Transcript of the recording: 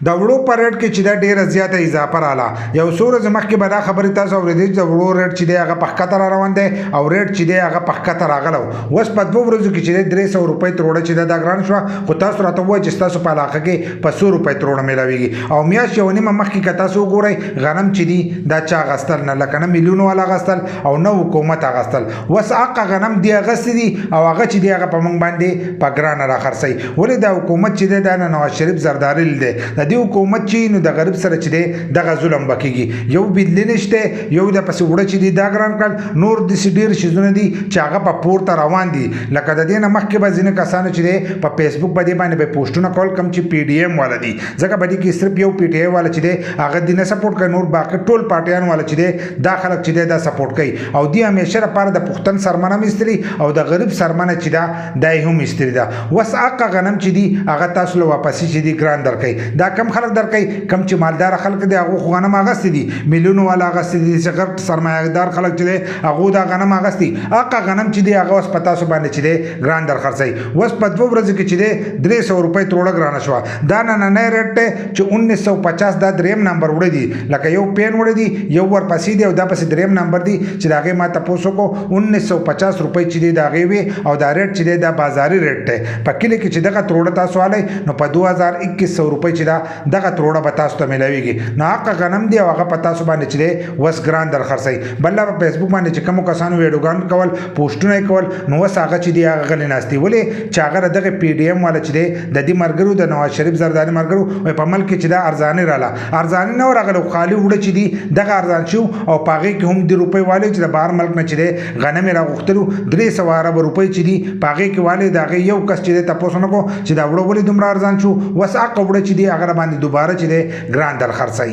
د وړو په ریټ کې چې دا ډیره زیاته اضافه رااله. یو څو ورځې مخکې به دا خبرې تاسو اورېدې چې د وړو ریټ چې دی هغه په ښکته را روان دی او ریټ چې دی هغه په ښکته راغلی و. اوس په 2 ورځو کې چې دی 300 روپۍ تروړه چې دا ګران شوه. خو تاسو راته ووایئ چې ستاسو په علاقه کې په 100 روپۍ تروړه میلاویږي او میاشت یو نیمه مخکې که تاسو وګورئ غنم چې دي دا چا اخیستل نه لکه نه میلیونو والا اخیستل او نه حکومت اخیستل. اوس هغه غنم دی اخیستي دي او هغه چې دی هغه په موږ باندې په ګرانه راخرڅوي. ولې دا حکومت چې دی دا نواز شریف زرداري دی د دې حکومت چې نو د غریب سره چې دی دغه ظلم به کېږي. یو بجلي نشته یو د پسې وړه چې دی دا ګران کړل نور داسې ډېر شیزونه دي چې هغه په پورته روان دي. لکه د دې نه مخکې به ځینې کسانو چې دی په فیسبوک باندې به پوسټونه کول کوم چې پی ډي ایم والا دي ځکه په دې کې صرف یو پی ټي آی والا چې دی هغه دې نه سپورټ کوي نور باقي ټول پارټیان والا چې دی دا خلک چې دی دا سپورټ کوي او دی همیشه لپاره د پښتون سرمنه مستري او د غریب سرمنه چې دا دای هم مستري ده. وس هغه غنم چې دی هغه تاسو له واپسی چې دی ګران درکوي. دا کم خلک درکوي کم چې مالدار خلک دی هغه خو غنم اغستې دي میلیونو والا اغستې دي چې غټ سرمایه‌دار خلک چې دی هغه دا غنم اغستې هغه غنم چې دی هغه اوس په تاسو باندې چې دی ګران در خرڅوي. اوس په 2 ورځو کې چې دی 300 روپۍ تروړه ګرانه شوه. دا نننی ریټ دی چې 1950 دا دریم نمبر وړی دی لکه یو پین وړی دی یو ورپسې دی او دا پسې دریم نمبر دی چې د هغې ما تپوس وکړو 1950 روپۍ چې دی د هغې وي او دا ریټ چې دی دا بازاري ریټ دی. په کلي کې چې دغه تروړه تاسو والی نو په 2100 روپۍ چې دا دغه تروړه به تاسو ته میلاویږي. نو هغه غنم دی او هغه په تاسو باندې چې دی وس ګران در خرڅوي. بله په فیسبوک باندې چې کومو کسانو ویډیوګان کول پوسټونه یې کول نو اوس هغه چې دی هغه غلې ناستي. ولې چې هغه دغه پی ډي ایم والا چې دی د دې ملګرو د نواز شریف زرداري ملګرو په ملک کې چې دا ارزاني رااله ارزاني نه ورغله خالي وړه چې دی دغه ارزان شو او په هغې کې هم د روپۍ والی چې د بهر ملک نه چې دی غنم یې راغوښتلو 300 اربه روپۍ چې دي په هغې کې والی د هغې یو کس چې دی تپوس ونه کړو چې دا وړه ولې دومره ارزان شو. اوس هغه وړه چې دی هغه باندې دوباره چې دی ګران در خرڅوي.